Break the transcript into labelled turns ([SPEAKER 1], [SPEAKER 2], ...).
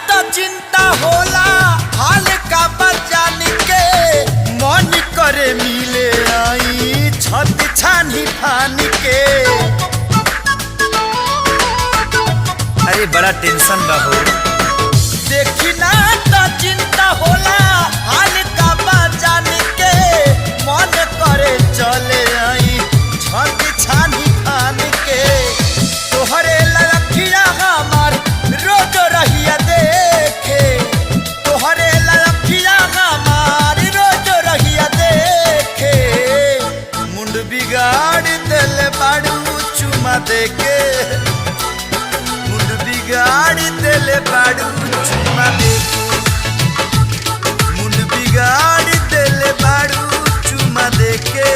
[SPEAKER 1] तो चिंता होला हाल का बचान के मन करे मिले आई छत छानी फान के। अरे बड़ा टेंशन बा हो देखी ना तो चिंता होला हाल का बचान के मन करे चले आई छत छानी फान के। तोहरे लखिया हमार रोज रहिया देखे तोहरे लखिया हमार रोज रहिया देखे। मुंड बिगाड़ दिल बाड़ू चुमा देके मुंड बिगाड़ दिल बाड़ू चुमा देके मुंड बिगाड़ दिल बाड़ू चुमा देके।